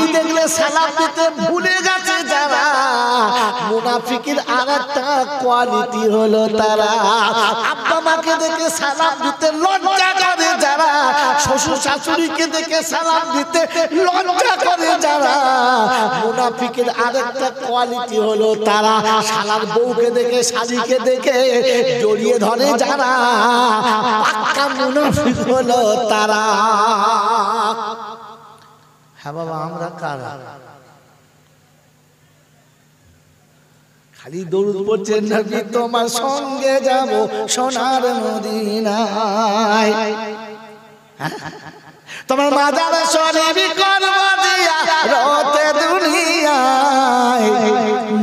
বিবি দেখলে সালাম দিতে ভুলে গেছে যারা, মুনাফিকের আরেকটা কোয়ালিটি হলো তারা। আব্বা মাকে দেখে সালাম দিতে লজ্জা করে যারা, শ্বশুর শাশুড়িকে দেখে সালাম দিতে লজ্জা করে যারা, মুনাফিকের আরেকটা কোয়ালিটি হলো তারা। শালার বউকে দেখে শালীকে দেখে জড়িয়ে ধরে যারা, পাক্কা মুনাফিক হলো তারা। হ্যাঁ বাবা, আমরা কারা? খালি দরুদ পড়ছেন, নবী তোমার সঙ্গে যাব সোনার মদিনায়, তোমার মাজার শরীফ করব দিয়া রতে দুনিয়ায়,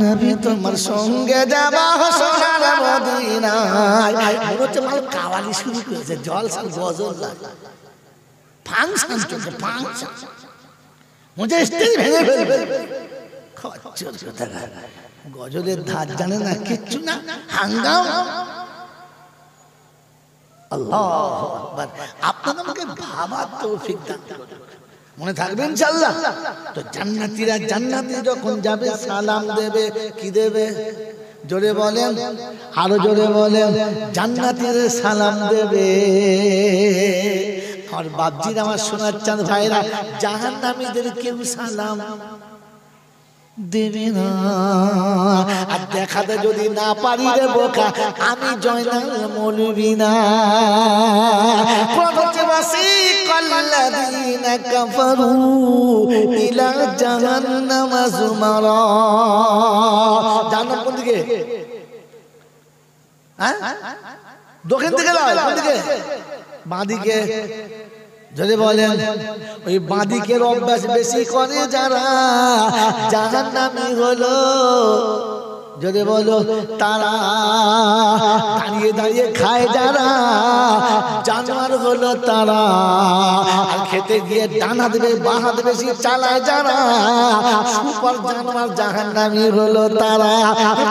নবী তোমার সঙ্গে যাব সোনার মদিনায়। মনে হচ্ছে মাল কাওয়ালি শুরু করেছে, জলসা গজল ফাংশন চলছে, ফাংশন মজা স্টেজ ভেঙে ফেলবে। গজলের ধার জানে না, কিচ্ছু না, হাঙ্গাম। আল্লাহু আকবার। আপনারা আমাকে ভাবার তৌফিক দান করুন, মনে থাকবে ইনশাআল্লাহ। তো জান্নাতীরা জান্নাতে যখন যাবে সালাম দেবে, কি দেবে? জোরে বলেন, আরো জোরে বলেন। জান্নাতীরা সালাম দেবে। আর বাপজির আমার সোনার চাঁদ ভাইরা, জাহান্নামীদের কেউ সালাম দেবে না। আর দেখাতে যদি না পারি রে বোকা, আমি জয়নাল মৌলবি না। ওয়াসিকাল্লাযীনা কাফারু ইলা জাহান্নাম যুমারা। জান্নাত কোন দিকে? হ্যাঁ, দক্ষিণ দিকে নয়, কোন দিকে? বাঁ দিকে। যদি বলেন ওই বাঁদিকের অভ্যাস বেশি করে যারা, জাহান্নামী হলো। যদি বলো তারা দাঁড়িয়ে দাঁড়িয়ে খায় যারা, জানোয়ার হলো তারা। আর খেতে গিয়ে ডানা দেবে বাঁ হাত বেশি চালায় যারা, সুপার জানোয়ার, জাহান্নামী হলো তারা।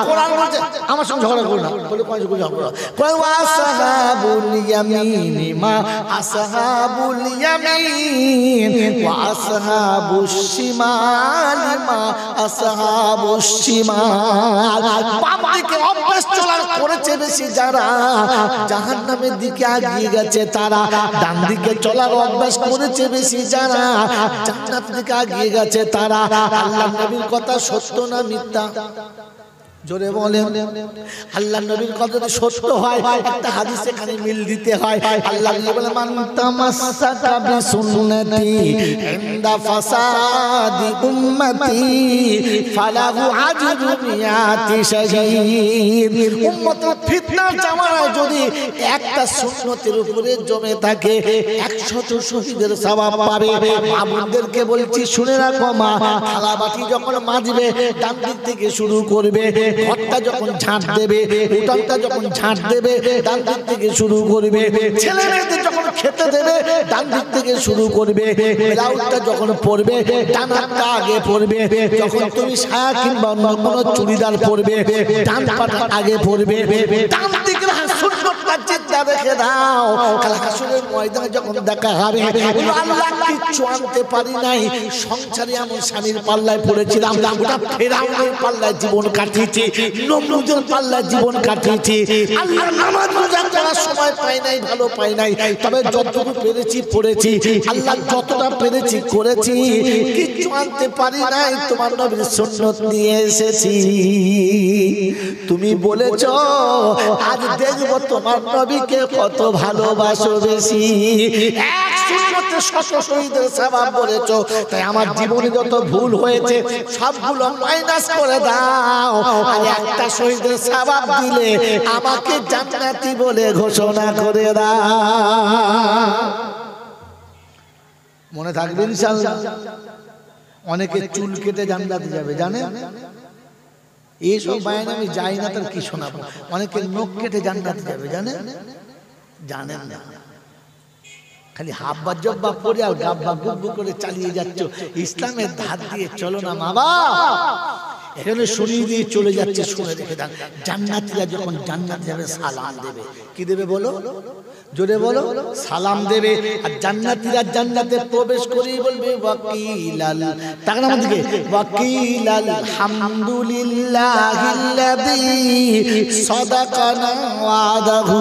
কোরআন বলছে, আমার সঙ্গে ঝগড়া করো না, বলে কোন ঝগড়া করো? ওয়া আসহাবুল ইয়ামিন মা আসহাবুল ইয়ামিন ওয়া আসহাবুশ শিমাল মা আসহাবুশ শিমাল। বাম দিকে অভ্যাস চলার করেছে বেশি যারা, জাহান্নামের দিকে এগিয়ে গেছে তারা। ডান দিকে চলার অভ্যাস করেছে বেশি যারা, জান্নাতের দিকে এগিয়ে গেছে তারা। আল্লাহর নবীর কথা সত্য না মিথ্যা? জোরে বলেন। আল্লাহর নবীর কথা যদি সত্য হয়, একটা হাদিস এখানে মিল দিতে হয়। আল্লাহ নবী বলে, মান তামাসসাকা বিসুন্নতি ইনদা ফাসাদি উম্মতি ফালাহু আজরু মিয়াতি শাহীদ। উম্মতের ফিতনার জামানায় যদি একটা সুন্নতের উপরে জমে থাকে, 100 শহীদের সওয়াব পাবে। আমাদেরকে বলছি শুনে রাখো মা, থালা বাটি যখন মাজবে ডান দিক থেকে শুরু করবে, ঘরটা যখন ঝাঁট দেবে, উঠানটা যখন ঝাঁট দেবে ডান দিক থেকে শুরু করবে, ছেলে মেয়েদের যখন খেতে দেবে ডান দিক থেকে শুরু করবে, ব্লাউজটা যখন পরবে ডান হাতটা আগে পরবে, যখন তুমি সায়া কিংবা অন্য কোনো চুড়িদার পরবে ডান পাটা আগে পরবে। ডান দিকে সুন্নতটা চিন্তা রেখে দাও, কাল হাসরের ময়দানে যখন দেখা হবে, আল্লাহ কিচ্ছু আনতে পারি নাই, সংসারে এমন স্বামীর পাল্লায় পড়েছিলাম, ওটা ফেরাউনের পাল্লায় জীবন কাটিয়েছি, নমরুদের পাল্লায় জীবন কাটিয়েছি। আল্লাহ নামাজ রোজা করার সময় পাই নাই, ভালো পাই নাই, তবে যতটুকু পেরেছি পড়েছি, আল্লাহ যতটা পেরেছি করেছি, কিচ্ছু আনতে পারি নাই, তোমার নবীর সুন্নত নিয়ে এসেছি। তুমি বলেছো আজ দেখবো তোমার নবীকে কত ভালোবাসো বেশি, এক সুন্নতে 100 শহীদের সওয়াব বলেছো, তাই আমার জীবনে যত ভুল হয়েছে সবগুলো মাইনাস করে দাও, আর একটা শহীদের সওয়াব দিলে আমাকে জান্নাতি বলে ঘোষণা করে দাও। মনে থাকবে ইনশাআল্লাহ। অনেকে চুল কেটে জান্নাতে যাবে, জানেন? এইসব বায়ানে আমি যাই না, তার কি শোনাবো। অনেকে নখ কেটে জান্নাতে যাবে, জানেন? জানেন না, খালি হাব্বা জব্বা পরে আর গাব্বা গুব্বু করে চালিয়ে যাচ্ছ। ইসলামের ধার দিয়ে চলো না মা বাবা, এখানে শুনিয়ে দিয়ে চলে যাচ্ছে। শুনে রেখে দেন, জান্নাতীরা যখন জান্নাতে যাবে সালাম দেবে। কি দেবে বলো? জোরে বলো সালাম দেবে আর জান্নাতীরা জান্নাতে প্রবেশ করেই বলবে ওয়াকিলাল তাকান আমার দিকে ওয়াকিলাল হামদুলিল্লাহিল্লাযী সাদাকানা ওয়াদাহু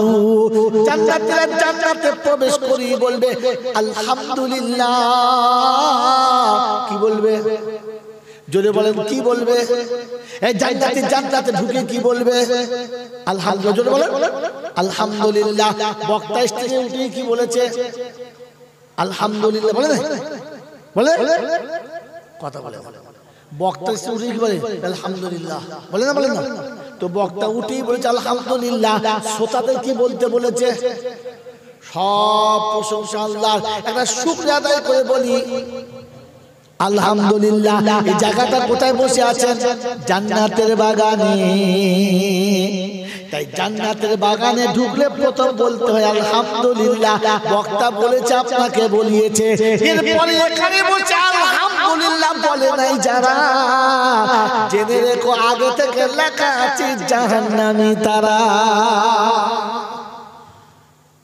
জান্নাতীরা জান্নাতে প্রবেশ করেই বলবে আলহামদুলিল্লাহ কি বলবে জোরে বলেন কি বলবে এই জান্নাতে জান্নাতে ঢুকে কি বলবে আলহামদুলিল্লাহ জোরে বলেন আলহামদুলিল্লাহ বক্তা স্টেজে উঠে কি বলেছে আলহামদুলিল্লাহ বলে বলে কথা বলে বক্তা স্টেজে উঠে কি বলে আলহামদুলিল্লাহ বলে না বলে না তো বক্তা উঠেই বলেছে আলহামদুলিল্লাহ শ্রোতাদের কি বলতে বলেছে সব প্রশংসা আল্লাহর একটা শুকরিয়া আদায় করে বলি আলহামদুলিল্লাহ এই জায়গাটা কোথায় বসে আছেন জান্নাতের বাগানে তাই জান্নাতের বাগানে ঢুকলে প্রথম বলতে হয় আলহামদুলিল্লাহ বক্তা বলেছে আপনাকে বলিয়েছে এরপরে এখানে বসে আলহামদুলিল্লাহ বলে নাই যারা জেনে রেখো আগে থেকে লেখা আছে জাহান্নামী তারা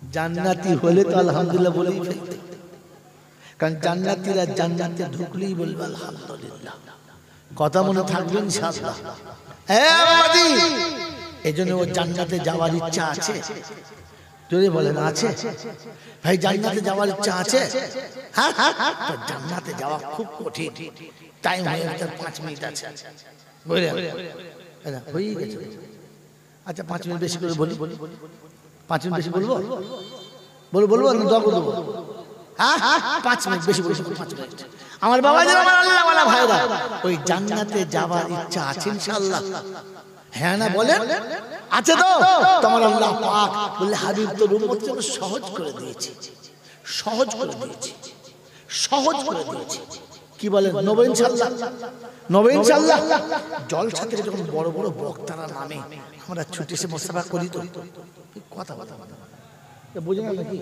জান্নাতি হলে তো আলহামদুলিল্লাহ বলেই ফেলতে কারণ জান্নাতীরা জান্নাতে ঢুকলেই বলবে আলহামদুলিল্লাহ কথা মনে থাকবে ইনশাআল্লাহ এই জন্য ও জান্নাতে যাওয়ার ইচ্ছা আছে যদি বলেন আছে ভাই জান্নাতে যাওয়ার ইচ্ছা আছে হ্যাঁ জান্নাতে যাওয়া খুব কঠিন টাইম হয়ে গেছে 5 মিনিট আছে বুঝলেন হয়ে গেছে আচ্ছা 5 মিনিট বেশি করে বলি 5 মিনিট বেশি বলবো বলবো না দোয়া করবো 5 মিনিট বেশি বলবো 5 মিনিট আমার বাবা যারা আমার আল্লাহওয়ালা ভাইরা ওই জান্নাতে যাওয়ার ইচ্ছা আছে ইনশাআল্লাহ হ্যাঁ না বলেন আছে তো তোমার আল্লাহ পাক বলে হাবিব তো উম্মতকে সহজ করে দিয়েছে সহজ করে দিয়েছে সহজ করে দিয়েছে কি বলেন নব ইনশাআল্লাহ নব ইনশাআল্লাহ জলসা থেকে যখন বড় বড় বক্তারা নামে আমরা ছুটে এসে মুস্তাফা করি তো কথা বুঝেন নাকি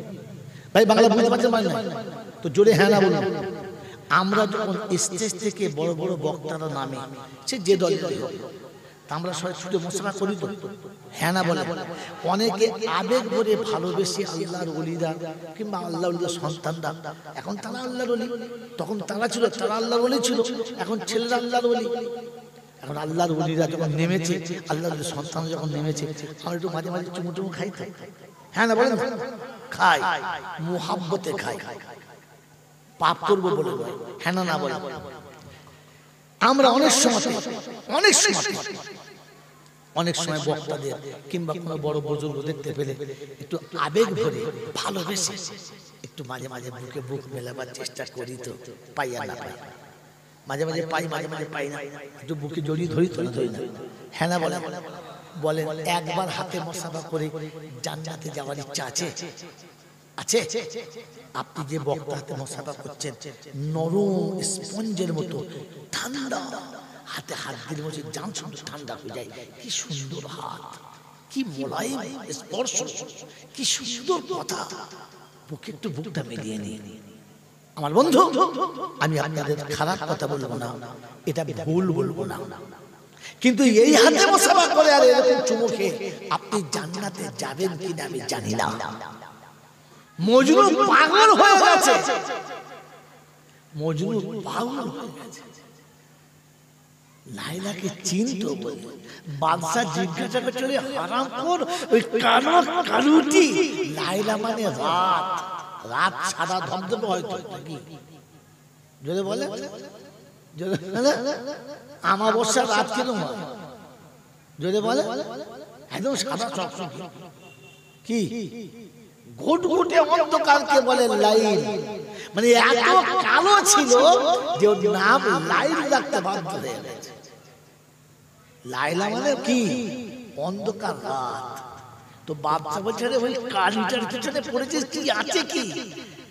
ভাই বাংলা বুঝতে পারছেন মানে তো জোরে হ্যাঁ না বলুন আমরা যখন স্টেজ থেকে বড় বড় বক্তারা নামে সে যে দলের হোক আমরা সবাই ছুটে মুস্তাফা করি তো হ্যাঁ না বলে অনেকে আবেগ ভরে ভালোবেসে আল্লাহর ওলিরা কিংবা আল্লাহর ওলির সন্তানরা এখন তারা আল্লাহর ওলি তখন তারা ছিল তারা আল্লাহর ওলি ছিল এখন ছেলেরা আল্লাহর ওলি এখন আল্লাহর ওলিরা যখন নেমেছে আল্লাহর সন্তান যখন নেমেছে আমরা একটু মাঝে মাঝে চুমু খাই হ্যাঁ না বলেন খাই মুহাব্বতে খাই পাপ করবো বলে হ্যাঁ না বলে আমরা অনেক সময় বক্তাদের কিংবা কোনো বড় বুজুর্গ দেখতে পেলে একটু আবেগ ভরে ভালোবেসে একটু মাঝে মাঝে বুকে বুক মেলাবার চেষ্টা করি তো পাই আর না পাই মাঝে মাঝে পাই মাঝে মাঝে পাই না একটু বুকে জড়িয়ে ধরি না হ্যাঁ না বলেন একবার হাতে মুসাফা করে জান্নাতে যাওয়ার ইচ্ছা আছে আছে আপনি যে বক্তা হাতে মুসাফা করছেন নরম স্পঞ্জের মতো ঠান্ডা হাতে হাত দিলে মনে জান শুধু ঠান্ডা হয়ে যায় কি সুন্দর হাত কি মোলায়েম স্পর্শ কি সুন্দর কথা বুকে একটু বুকটা মিলিয়ে নিয়ে আমার বন্ধু আমি আপনাদের খারাপ কথা বলবো না এটা ভুল বলবো না কিন্তু এই হাতে মুসাফা করে আর এরকম চুমু খেয়ে আপনি জান্নাতে যাবেন কিনা আমি জানি না মজনু পাগল হয়ে গেছে মজনু পাগল হয়ে গেছে লাইলাকে চিনতো বলে বাদশা জিজ্ঞাসা করছে হারামখোর ওই কালো কালুটি লাইলা মানে রাত সাদা ধবধবে হয়তো নাকি যদি বলে আমাবস্যার রাত কেন যদি বলে একদম সাদা চকচকে কি ঘুটঘুটে অন্ধকারকে বলে লাইল মানে এত কালো ছিল যে ওর নাম লাইল রাখতে বাধ্য হয়ে গেছে লাইলা মানে কি অন্ধকার রাত তো বাদশা বলছে ওই কালিটার পিছনে পড়েছিস কি আছে কি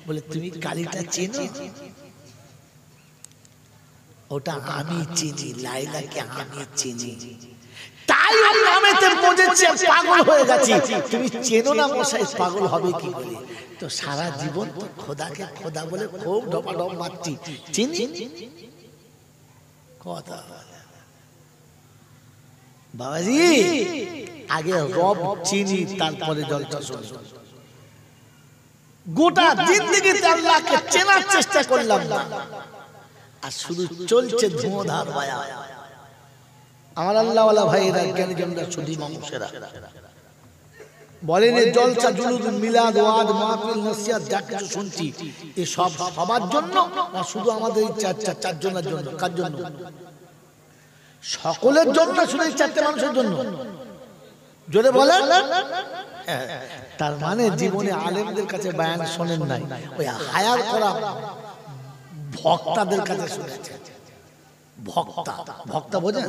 বলে তুমি কালিটা চেনো ওটা আমি চিনি লাইলাকে আমি চিনি তাই ওর নামেতে মজেছে পাগল হয়ে গেছি তুমি চেনো না মশাই পাগল হবে কি করে তো সারা জীবন তো খোদাকে খোদা বলে খুব ডপাডপ মারছি চিনি কথা বাবাজি আগে রব চিনি তারপরে জলটা শুনবো গোটা জিন্দেগিতে আল্লাহকে চেনার চেষ্টা করলাম না, আর শুধু চলছে ধুঁধার বায়া। আমার আল্লাহওয়ালা ভাইয়েরা, জ্ঞানীজনরা, সুধী মানুষেরা বলেন, জলসা জুলুস মিলাদ ওয়াজ মাহফিল নসিহত যা কিছু শুনছি এ সব সবার জন্য না শুধু আমাদের এই চারজনের জন্য? কার জন্য? সকলের জন্য, শুধু এই চারটে মানুষের জন্য? জোরে বলেন। তার মানে জীবনে আলেমদের কাছে বয়ান শোনেন নাই, ওই হায়ার করা ভক্তাদের কাছে শুনেছে। ভক্তা, ভক্তা বোঝেন?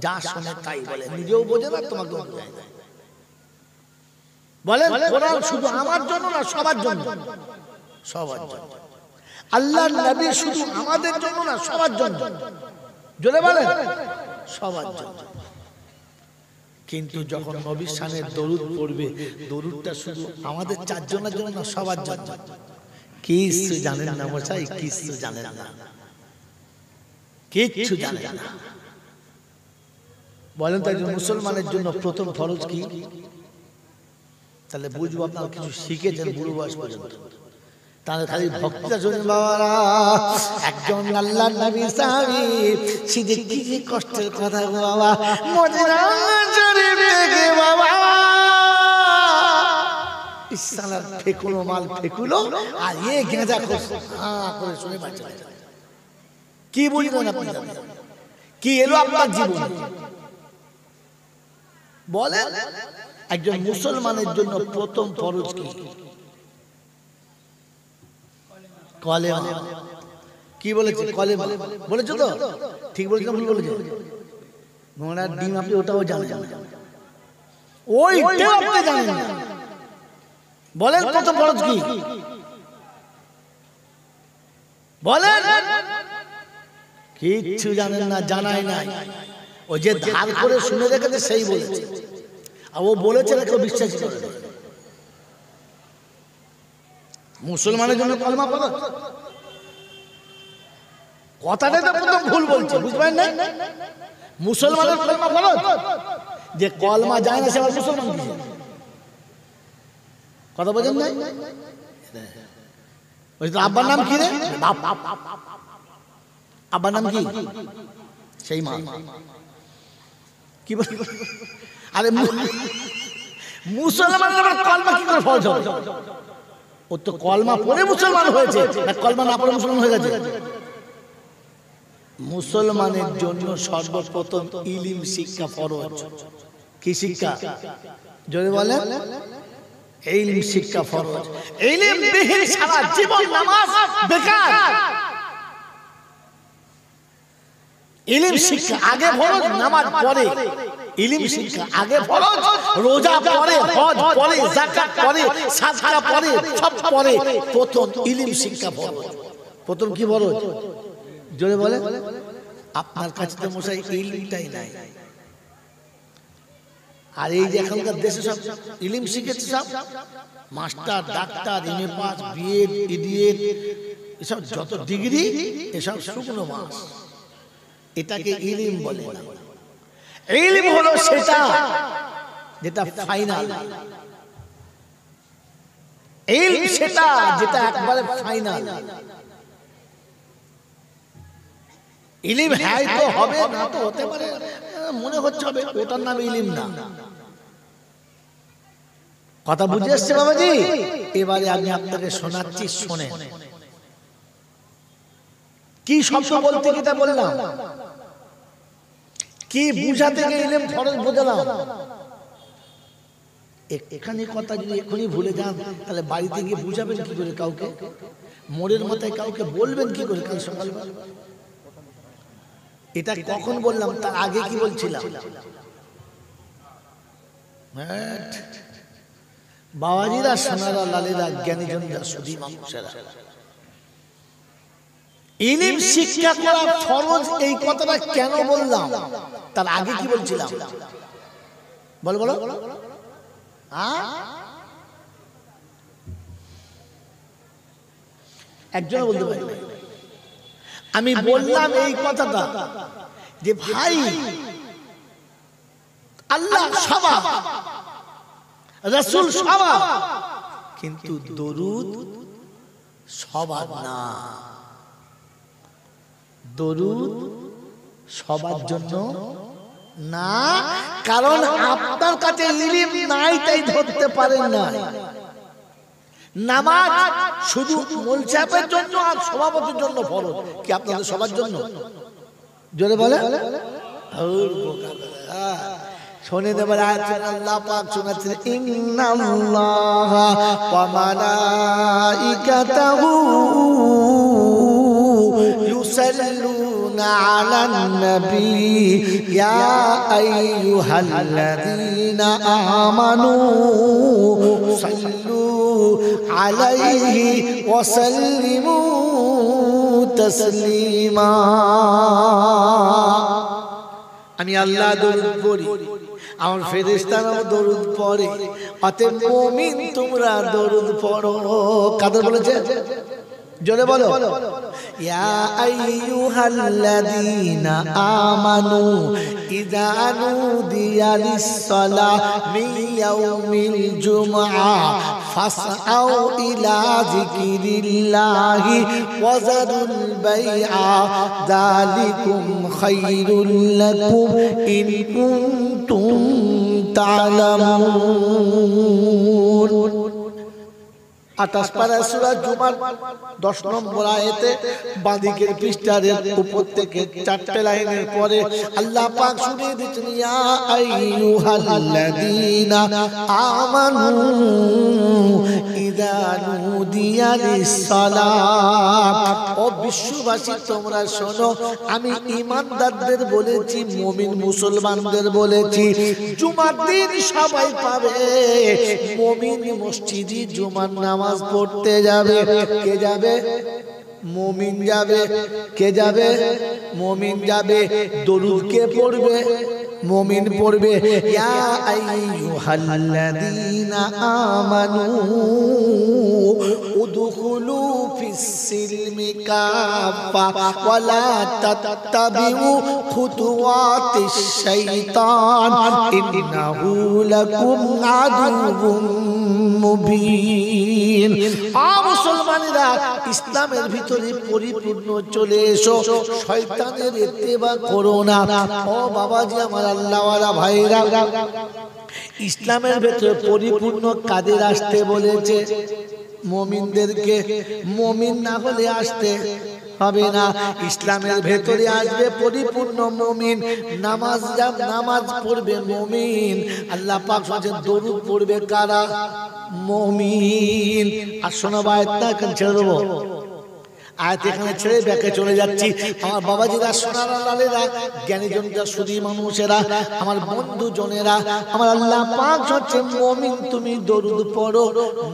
যা শোনে তাই বলে, নিজেও বোঝে না, তোমাকে বোঝায় না। বলেন কোরআন শুধু আমার জন্য না সবার জন্য? সবার জন্য। আল্লাহর নবী শুধু আমাদের জন্য না সবার জন্য? জোরে বলেন, সবার জন্য। কিন্তু যখন নবীর শানের দরুদ পড়বে, দরুদটা শুধু আমাদের চারজনের জন্য না সবার জন্য? কিছু জানেন না মশাই, কিছু জানেন না, কিচ্ছু জানেন না। বলেন তো একজন মুসলমানের জন্য প্রথম ফরজ কি? তাহলে বুঝবো আপনারা কিছু শিখেছেন বুড়ো বয়স পর্যন্ত। তাহলে খালি ভক্তিটা শুনে বাবারা, একজন আল্লাহর নবী সাহাবী, সিদে কি যে কষ্টের কথা গো বাবা, মদিনা শরীফ থেকে বাবা ইসলামের ফেকুলো মাল ফেকুলো, আর এ গেঁজা করে শুনে বাঁচা। কি বুঝলেন আপনি? কি এলো আপনার জীবনে? বলেন একজন মুসলমানের জন্য প্রথম ফরজ কি? কলেমা। কি বলেছে? কলেমা বলেছো তো? ঠিক বলেছো না ভুল বলেছো? ঘোড়ার ডিম আপনি ওটাও জানেন না, ওইটাও আপনি জানেন না। বলেন প্রথম ফরজ কি? বলেন। কিচ্ছু জানেন না, জানাই নাই। ও যে ধার করে শুনে রেখেছে সেই বলেছে, আর ও বলেছে না কেউ বিশ্বাস করে। মুসলমানের জন্য কলমা ফরজ, কথাটা তো প্রথম ভুল বলছে, বুঝবেন না? মুসলমানের কলমা ফরজ, যে কলমা যায় না সে আবার মুসলমান কি? কথা বোঝেন না? ওই তো আব্বার নাম কি রে? আব্বার নাম কি? সেই মা। কি বল? আরে মুসলমানের কলমা কি করে ফরজ হবে? ও তো কলমা পড়ে মুসলমান হয়েছে, না কলমা না পড়ে মুসলমান হয়ে গেছে? মুসলমানের জন্য সর্বপ্রথম ইলম শিক্ষা ফরজ। কি শিক্ষা? জোরে বলেন। ইলম শিক্ষা ফরজ। ইলম বিহীন সারা জীবন নামাজ বেকার। ইলম শিক্ষা আগে ফরজ, নামাজ পরে। ইলম শিক্ষা আগে ফরজ, রোজা পরে, হজ পরে, যাকাত পরে, সাদকা পরে, সব পরে। প্রথম ইলম শিক্ষা ফরজ। প্রথম কি ফরজ? জোরে বলে। আপনার কাছে তো মশাই ইলমটাই নাই। আর এই যে এখনকার দেশে সব ইলম শিখেছে, সব master, doctor, MA pass, BEd, ইডিএড, এসব যত ডিগ্রি, এসব শুকনো মাস। এটাকে ইলম বলে না। ইলম হলো সেটা যেটা ফাইনাল। ইলম সেটা যেটা একবারে ফাইনাল। ইলম হ্যাঁ তো হবে, না তো হতে পারে, মনে হচ্ছে হবে, ওটার নাম ইলম না। কথা বুঝে এসছে বাবাজি? এবারে আমি আপনাকে শোনাচ্ছি, শোনেন। কি শব্দ বলতে গিয়ে বললাম, কি বুঝাতে গিয়ে ইলম ফরজ বোঝালাম। এখানে কথা যদি এখনই ভুলে যান, তাহলে বাড়িতে গিয়ে বুঝাবেন কি করে কাউকে? মোড়ের মাথায় কাউকে বলবেন কি করে কাল সকালবেলা? এটা কখন বললাম, তার আগে কি বলছিলাম? বাবাজিরা, সোনারা, লালেরা, জ্ঞানীজনরা, সুধী মানুষেরা, ইলম শিক্ষা করা ফরজ, এই কথাটা কেন বললাম? তার আগে কি বলছিলাম? বলো বলো। একজন বলতে পারি, আমি বললাম এই কথাটা যে ভাই, আল্লাহ সবা, রাসূল সবা, কিন্তু দরুদ সবার না, দরুদ সবার জন্য না, কারণ আপনার কাছে ইলম নাই তাই ধরতে পারেন না। নামাজ শুধু মূল চাপের জন্য আর সভাপতির জন্য ফরজ, কি আপনাদের সবার জন্য? জোরে বলে শোনেন এবার আয়াত আল্লাহ পাক শোনাচ্ছেন, ইন্নাল্লাহা ওয়া মালাইকাতাহু ইউসাল্লুনা আলান নবী ইয়া আইয়ুহাল্লাযীনা আমানু সাল্লু আলাইহি ওয়া সাল্লিমু তাসলিমা। আমি আল্লাহ দরুদ পড়ি, আমার ফেরেশতারাও দরুদ পড়ে, অতএব মুমিন তোমরা দরুদ পড়ো। কাদের বলেছে? জোরে বলো। ইয়া আইয়ুহাল্লাযীনা আমানু ইযা নুদিয়া লিস-সালাতি মিন ইয়াউমিল জুমআ ফাসআউ ইলা যিকিরিল্লাহি ওয়া যারুল বাইআ যালিকুম খায়রুল লাকুম ইন কুনতুম তা'লামুন। 28 পারা সূরা জুমার 10 নম্বর আয়াতে বাঁদিকের পৃষ্ঠার উপর থেকে 4টে লাইনের পরে আল্লাহ পাক শুনিয়ে দিচ্ছেন, ইয়া আইয়ুহাল্লাযীনা আমানু ইযা নুদিয়া লিস-সালাত। ও বিশ্ববাসী তোমরা শোনো, আমি ঈমানদারদের বলেছি, মুমিন মুসলমানদের বলেছি, জুমার দিন সবাই পাবে, মুমিন মসজিদে জুমার নামাজ পড়তে যাবে। কে যাবে? মুমিন যাবে। কে যাবে? মুমিন যাবে। দরুদ কে পড়বে? মুমিন পড়বে। ইয়া আইয়ুহাল্লাযীনা আমানু উদখুলু ফিস-সিলমি কাফা ওয়া লা তাত্তাবিউ খুতুওয়াতিশ শাইতান ইন্নাহু লাকুম আদুউম মুবিন। মুসলমানেরা ইসলামের ভিতরে পরিপূর্ণ চলে এসো, শয়তানের ইত্তেবা করো না। ও বাবাজি আমার আল্লাহওয়ালা ভাইরা, ইসলামের ভিতরে পরিপূর্ণ কাদের আসতে বলেছে? মুমিনদেরকে। মুমিন না হলে আসতে হবে না। ইসলামের ভেতরে আসবে পরিপূর্ণ মুমিন। নামাজ পড়বে মুমিন। আল্লাহ পাক বলেন দরুদ পড়বে কারা? মুমিন। আর শোনো আয়াতটা কেন ছেড়ে দেবো? আয়াত এখানে ছেড়ে ব্যাকে চলে যাচ্ছি। আমার বাবাজিরা, সোনার লালেরা, জ্ঞানীজনরা, সুধী মানুষেরা, আমার বন্ধু জনেরা, আমার আল্লাহ পাক হচ্ছে মুমিন তুমি দরুদ পড়ো,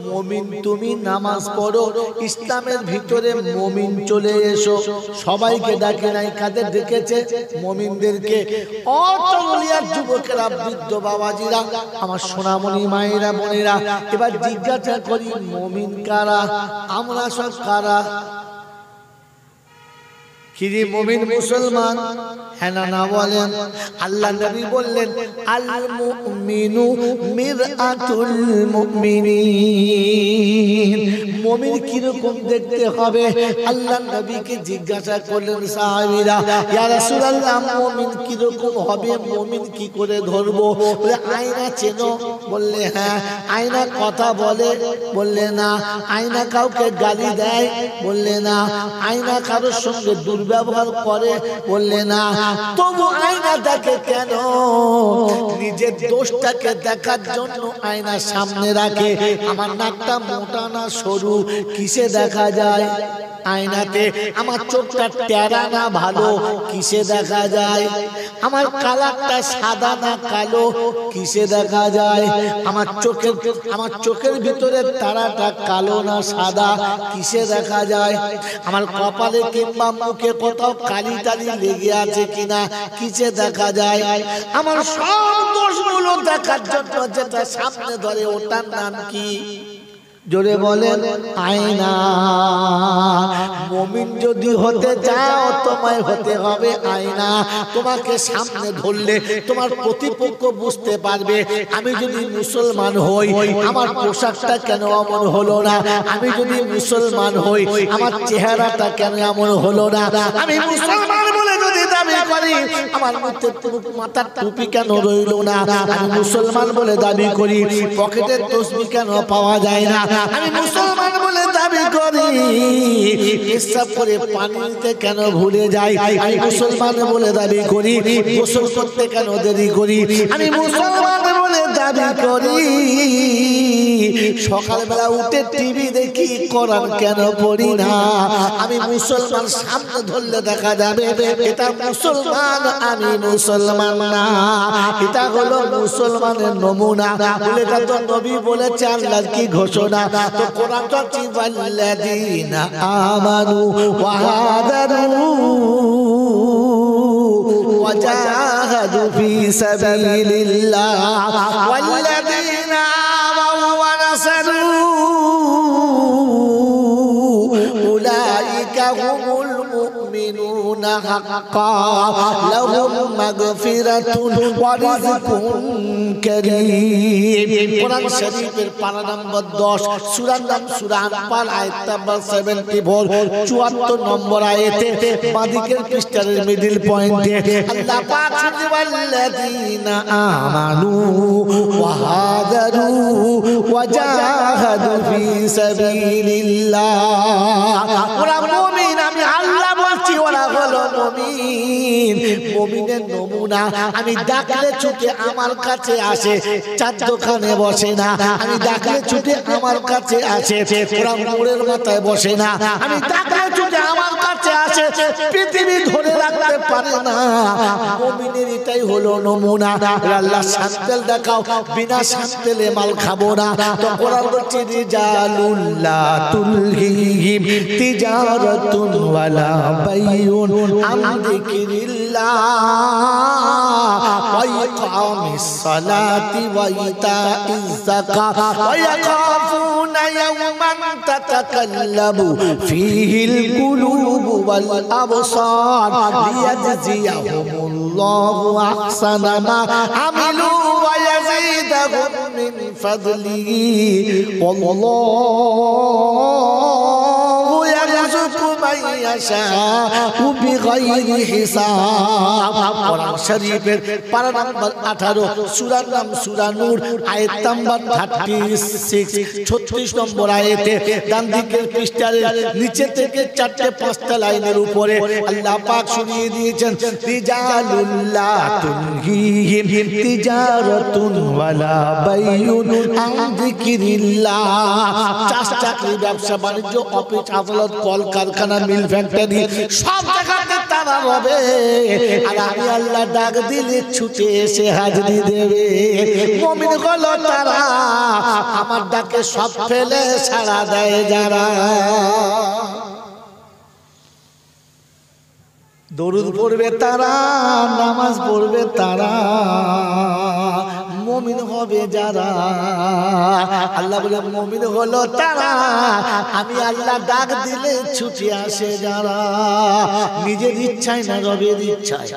মুমিন তুমি নামাজ পড়ো। ইসলামের ভিতরে মুমিন চলে এসো। সবাইকে ডাকে নাই, কাদের ডেকেছে? মুমিনদেরকে। অচলিয়ার যুবকেরা, বৃদ্ধ বাবাজিরা, আমার সোনামণি মায়েরা, বোনেরা, এবার জিজ্ঞাসা করি মুমিন কারা? আমরা সব কারা? কিরে মুমিন মুসলমান? হ্যাঁ না বলেন? আল্লাহ নবী বললেন, আল মুমিনু মিরআতুল মুমিনিন। মুমিন কিরকম দেখতে হবে? আল্লাহ নবীকে জিজ্ঞাসা করলেন সাহাবীরা, ইয়া রাসূলুল্লাহ মুমিন কিরকম হবে? মুমিন কি করে ধরবো? বলে আয়না চেনো? বললে হ্যাঁ। আয়না কথা বলে? বললে না। আয়না কাউকে গালি দেয়? বললে না। আয়না কারোর সঙ্গে দুর্ব্যবহার করে? বললে না। তবু আয়না দেখে কেন? নিজের দোষটাকে দেখার জন্য আয়না সামনে রাখে। আমার নাকটা মোটা না সরু, কিসে দেখা যায়? আয়নাতে। আমার চোখটা টেরা না ভালো, কিসে দেখা যায়? আমার কালারটা সাদা না কালো, কিসে দেখা যায়? আমার চোখের ভিতরে তারাটা কালো না সাদা, কিসে দেখা যায়? আমার কপালে কিংবা মুখে কোথাও কালি টালি লেগে আছে কিনা, কিসে দেখা যায়? আমার সব দোষগুলো দেখার জন্য যেটা সামনে ধরে, ওটার নাম কি? জোরে বলেন আয়না। মুমিন যদি হতে চাও তোমায় হতে হবে আয়না। তোমাকে সামনে ধরলে তোমার প্রতিপক্ষ বুঝতে পারবে আমি যদি মুসলমান হই আমার পোশাকটা কেন এমন হলো না, আমি যদি মুসলমান হই আমার চেহারাটা কেন এমন হলো না, আমি মুসলমান বলে যদি দাবি করি আমার মাথার টুপি কেন রইল না, আমি মুসলমান বলে দাবি করি পকেটের তসবি কেন পাওয়া যায় না, আমি মুসলমান বলে দাবি করি পেশাব করে পানিতে কেন ভুলে যাই, আমি মুসলমান বলে দাবি করি গোসল করতে কেন দেরি করি, আমি মুসলমান বলে দাবি করি সকালবেলা উঠে টিভি দেখি কোরআন কেন পড়ি না, আমি মুসলমান সামনে ধরলে দেখা যাবে এটা মুসলমান আমি মুসলমান না, এটা হলো মুসলমানের নমুনা। বলে তো নবী বলেছে আল্লাহর কি ঘোষণা, তো কোরআনটা চিবাল্লাযিনা আমানু ওয়া হাদারু ওয়া জাহাদু ফি সাবিলিল্লাহ ওয়াল্লাযিনা আমানু ওয়া নাসারু উলাইকা হুমুল মুমিনুনা হাক্কা লাহুম মাগফিরাতুন ওয়া রিজকুন কারীম। কোরআন শরীফের পারা নম্বর 10 সূরার নাম সূরা আনফাল আয়াত নাম্বার 74 74 নম্বর আয়াতে বাদিকের পৃষ্ঠার মিডল পয়েন্টে আল্লাহ পাক ওয়াল্লাযিনা আমানু ওয়া হাদারু ওয়া জাহাদু ফি সাবিলিল্লাহ। ওরা মুমিন, আমি আল্লাহ বলছি ওরা হলো মুমিন। মুমিনের নমুনা আমি ডাকলে ছুটে আমার কাছে আসে, চার দোকানে বসে না, আমি ডাকলে ছুটে আমার কাছে আসে, ওরা মোড়ের মাথায় বসে না, আমি ডাকলে ছুটে আমার কাছে আসে, পৃথিবী ধরে রাখতে পারে না। মুমিনের এটাই হলো নমুনা। আল্লাহ সান্তেল দেখাও, বিনা সান্তেলে মাল খাবো না। তো কোরআন বলছে রিজালুল্লাহ তুলহিহিম তিজারাতুন ওয়ালা বাইউন আন যিকরিল্লাহ ওয়া ইকামিস সালাতি ওয়া ইতাইজ যাকাত ওয়া ইয়াখাফুনা ইয়াওমান তাতাকাল্লাবু ফীহিল কুলুবু ওয়াল আবসার লিয়াজজিয়াহুমুল্লাহু আহসানা মা আমিলু ওয়া ইয়াজিদাহুম মিন ফাদলিহি ওয়াল্লাহু ইয়ারযুকু মান ইয়াশাউ বিগাইরি হিসাব। কোরআন শরীফের পারা নাম্বার 18 সূরার নাম সূরা নূর আয়াত নাম্বার 36 36 নম্বর আয়াতে ডান দিকের পৃষ্ঠার নিচে থেকে 4টে 5টা লাইনের উপরে আল্লাহ পাক শুনিয়ে দিয়েছেন রিজালুল্লাহ তুলহিহিম তিজারাতুন ওয়ালা বাইউন আন যিকরিল্লাহ। চাকরি ব্যবসা বাণিজ্য অফিস আদালত কল কারখানা মিল ফ্যাক্টরি সব জায়গাতে তারা হবে, আর আমি আল্লাহ ডাক দিলে ছুটে এসে হাজিরি দেবে। মুমিন হলো তারা আমার ডাকে সব ফেলে সাড়া দেয় যারা। দরুদ পড়বে তারা, নামাজ পড়বে তারা, মুমিন হবে যারা। আল্লাহ বলে মুমিন হলো তারা আমি আল্লাহ ডাক দিলে ছুটে আসে যারা, নিজের ইচ্ছায় না রবের ইচ্ছায়।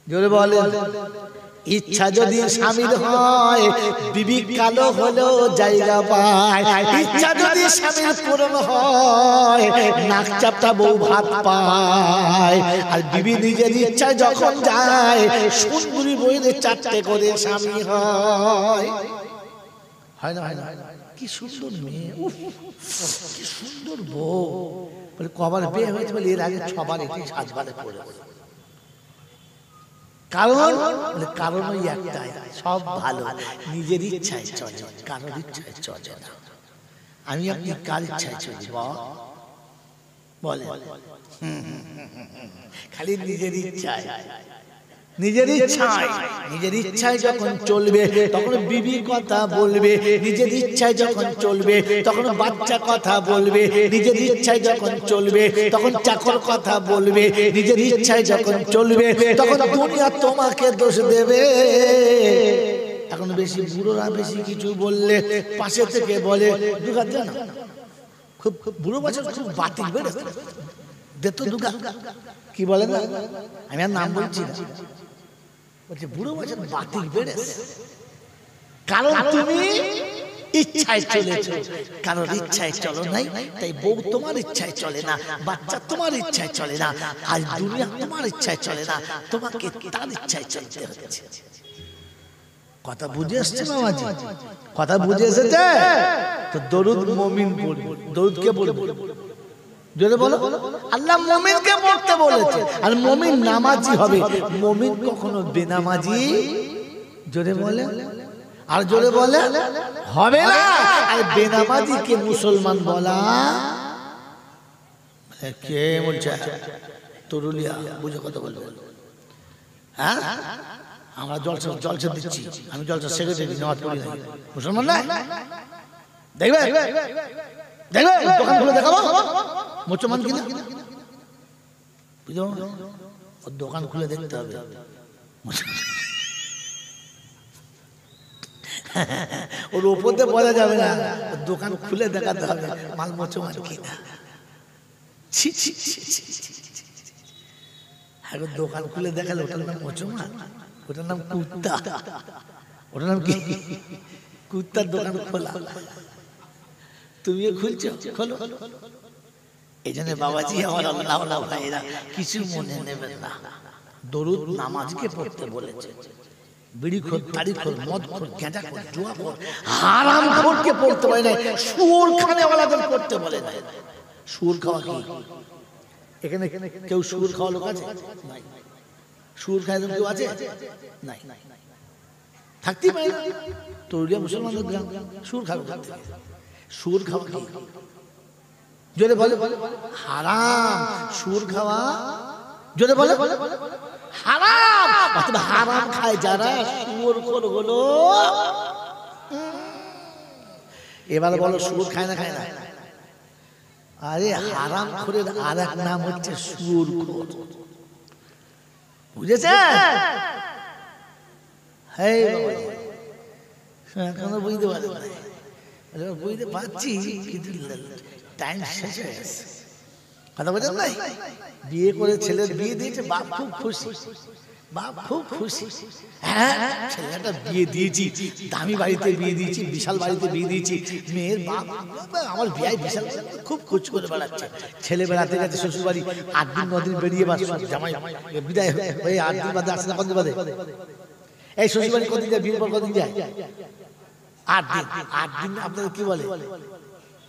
জোরে বলেন ইচ্ছা যদি স্বামীর হয় বিবি কালো হলেও জায়গা পায়, ইচ্ছা যদি স্বামীর পূরণ হয় নাক চাপটা বউ ভাত পায়, আর বিবি নিজের ইচ্ছায় যখন যায় সুন্দরী বইলে 4টে করে স্বামী হয়। হয় না? হয় না? কি সুন্দর মেয়ে, কি সুন্দর বউ, বলে কবার বিয়ে হয়েছে, বলে এর আগে 6বার এটি 7বারে পড়ে। কারণ কারণ ওই একটাই, সব ভালো নিজের ইচ্ছায় চলে, কারোর ইচ্ছায় চলে না। আমি আপনি কার ইচ্ছায় চলি বলে, খালি নিজের ইচ্ছায়। নিজের ইচ্ছায়, নিজের ইচ্ছায় যখন চলবে তখন বিবি কথা বলবে, নিজের ইচ্ছায় যখন চলবে তখন বাচ্চা কথা বলবে, নিজের ইচ্ছায় যখন চলবে তখন চাকর কথা বলবে, নিজের ইচ্ছায় যখন চলবে তখন দুনিয়া তোমাকে দোষ দেবে। এখন বেশি বুড়োরা বেশি কিছু বললে পাশে থেকে বলে দুগা দে না, খুব বুড়ো বছর খুব বাতিল বেড়েছে, দে তো দুগা, কি বলে না, আমি আর নাম বলছি না, বলছে বুড়ো বছর বাতিল বেড়েছে, কারণ তুমি ইচ্ছায় চলেছো, কারোর ইচ্ছায় চলো নাই, তাই বউ তোমার ইচ্ছায় চলে না, বাচ্চা তোমার ইচ্ছায় চলে না, আজ দুনিয়া তোমার ইচ্ছায় চলে না, তোমাকে তার ইচ্ছায় চলতে হচ্ছে। কথা বুঝে এসছে মামাজি? কথা বুঝে এসেছে তো দরুদ মুমিন পড়বে। দরুদ কে বলবো? জোরে বলো। আল্লাহ মুমিনকে পড়তে বলেছে, আর মুমিন নামাজি হবে, মুমিন কখনো বেনামাজি, জোরে বলে, আর জোরে বলে হবে না। আর বেনামাজিকে মুসলমান বলা কে বলছে? তরুলিয়া বুঝে কথা বলবো। হ্যাঁ, আমরা জলসা দিচ্ছি, আমি জলসা সেক্রেটারি, নামাজ পড়ি না, মুসলমান না। দেখবে দেখবে দোকান খুলে দেখাবো মুসলমান কিনা, বুঝলো? ওর দোকান খুলে দেখতে হবে, ওর ওপরে বলা যাবে না, দোকান খুলে দেখাতে হবে মাল মুসলমান কিনা। এখন দোকান খুলে দেখালে ওটার নাম মুসলমান, ওটার নাম কুত্তা, ওটার নাম কি? কুত্তার দোকান খোলা, তুমিও খুলছো, খোলো। এই জন্য বাবাজি আমার আল্লাহ ভাইরা কিছু মনে নেবেন না, দরুদ নামাজকে পড়তে বলেছে। বিড়ি খোর, তাড়ি খোর, মদ খোর, গাঁজা খোর, জুয়া খোর, হারাম খোরকে পড়তে বলে নাই, সুর খানেওয়ালাদের পড়তে বলে নাই। সুর খাওয়া কি? এখানে কেউ সুর খাওয়া লোক আছে? নাই। সুর খায় কেউ আছে? নাই, থাকতেই পারে না। তরুলিয়া মুসলমানদের গ্রাম, সুর খাবে। সুর খাওয়া কি? জোরে বলে হারাম। সুর খাওয়া জোরে বলে হারাম। অথবা হারাম খায় যারা, সুর খোর হলো। এবার বলো সুর খায় না, খায় না? আরে হারাম খোরের আর এক নাম হচ্ছে সুর খোর, বুঝেছে? এখনো বুঝতে পারবে না? বুঝতে পারছি কিন্তু টাইম শেষ হয়ে গেছে। কথা বলছেন নাই? বিয়ে করে ছেলের বিয়ে দিয়েছে, বাপ খুব খুশি, বাপ খুব খুশি। হ্যাঁ, ছেলেটা বিয়ে দিয়েছি, দামি বাড়িতে বিয়ে দিয়েছি, বিশাল বাড়িতে বিয়ে দিয়েছি। মেয়ের বাপ আমার বিয়ে বিশাল, খুব খোঁজ করে বেড়াচ্ছে। ছেলে বেড়াতে গেছে শ্বশুর বাড়ি, 8 দিন 9 দিন বেরিয়ে বাস, জামাই বিদায় হয়ে 8 দিন বাদে আসে না, কতদিন বাদে? এই শ্বশুর বাড়ি কদিন যায়? বিয়ের পর কদিন যায়? 8 দিন। 8 দিন আপনাদের কি বলে?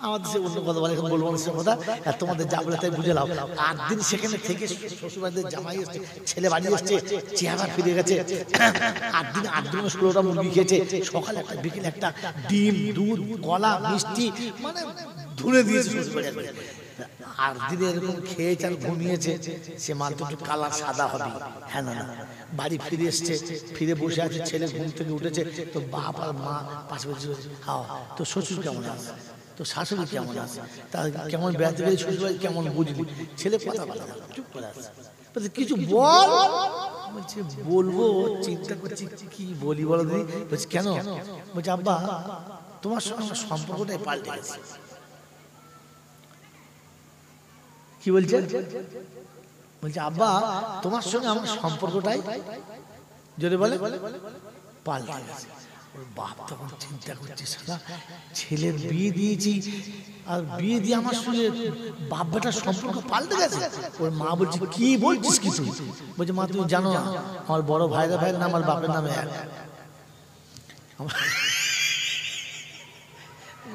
আমাদের সে অন্য কথা বলে, এখন বলবো সে কথা, তোমাদের যা বলে তাই বুঝে নাও। 8 দিন সেখানে থেকে শ্বশুর বাড়িতে জামাই এসছে, ছেলে বাড়ি এসছে, চেহারা ফিরে গেছে। 8 দিন 16টা মুরগি খেয়েছে, সকালে একটা, বিকেলে একটা, ডিম, দুধ, কলা, মিষ্টি, মানে ধুনে দিয়েছে শ্বশুর বাড়ি। 8 দিন এরকম খেয়েছে আর ঘুমিয়েছে, সে মাল তো একটু কালার সাদা হবে। হ্যাঁ না, বাড়ি ফিরে এসছে, ফিরে বসে আছে, ছেলে ঘুম থেকে উঠেছে, তো বাপ আর মা পাশে বসে, হাও তো শ্বশুর কেমন আছে, তো শাশুড়ি কেমন আছে, তা কেমন বেড়াতে গেলে শ্বশুর বাড়ি কেমন বুঝলি? ছেলে কথা বলে না, চুপ করে আছে। কিছু বল, বলছে বলবো, চিন্তা করছি কি বলি বলো দিদি। বলছি কেন? বলছে আব্বা তোমার সঙ্গে আমার সম্পর্কটাই পাল্টে গেছে। কি বলছে? বলছে আব্বা তোমার সঙ্গে আমার সম্পর্কটাই, যদি বলে পাল্টে গেছে। ওর বাপ তখন চিন্তা করছে, সালা ছেলের বিয়ে দিয়েছি, আর বিয়ে দিয়ে আমার সঙ্গে বাপ বেটার সম্পর্ক পাল্টে গেছে। ওর মা বলছে কি বলছিস কি তুই? বলছে মা তুমি জানো না, আমার বড় ভাইয়ের নাম আমার বাপের নামে এক।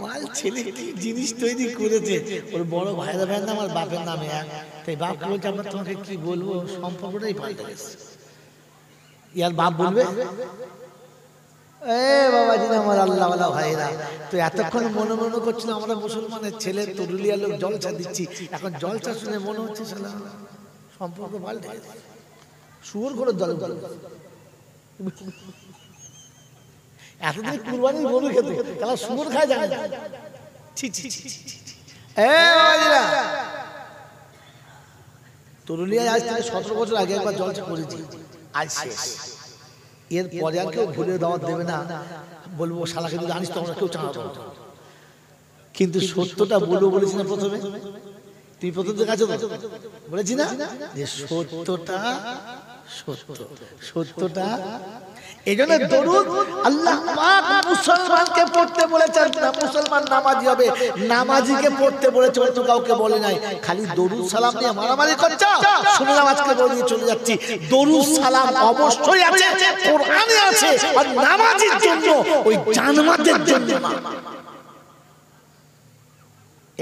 মাল ছেলে কি জিনিস তৈরি করেছে, ওর বড় ভাইয়ের নাম আর বাপের নামে এক। তাই বাপ বলছে আবার তোমাকে কি বলবো, সম্পর্কটাই পাল্টে গেছে। ইয়ার বাপ বলবে বাবাজি আমার আল্লাহওয়ালা ভাইরা, তো এতক্ষণ মনে মনে করছিল আমরা মুসলমানের ছেলে, তরুলিয়া লোক জলসা দিচ্ছি, এখন জলসা শুনে মনে হচ্ছে সালা সম্পর্ক পাল্টে গেছে। শুয়োর করে দল এতদিন কুরবানির গরু খেতে, তাহলে শুয়োর খায় জানে না। তরুলিয়ায় আজ থেকে 17 বছর আগে একবার জলসা করেছি, আজ শেষ। এর পরে আর কেউ ভুলে দাওয়াত দেবে না, বলবো শালাকে যদি আনিস তো আমরা কেউ চাঁদা দেবো। কিন্তু সত্যটা বলবো বলেছি না প্রথমে, তুই প্রথম থেকে আছো তো বলেছি না যে সত্যটা সত্য, সত্যটা। এই জন্য দরুদ আল্লাহ পাক মুসলমানকে পড়তে বলেছেন, না মুসলমান নামাজি হবে, নামাজিকে পড়তে বলেছে, অন্য কাউকে বলে নাই। খালি দরুদ সালাম নিয়ে মারামারি করছো, শুনলাম আজকে বলে চলে যাচ্ছি। দরুদ সালাম অবশ্যই আছে, কোরআনে আছে, আর নামাজির জন্য, ওই জানোয়ারদের জন্য না।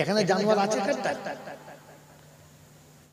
এখানে জানোয়ার আছে কারটা?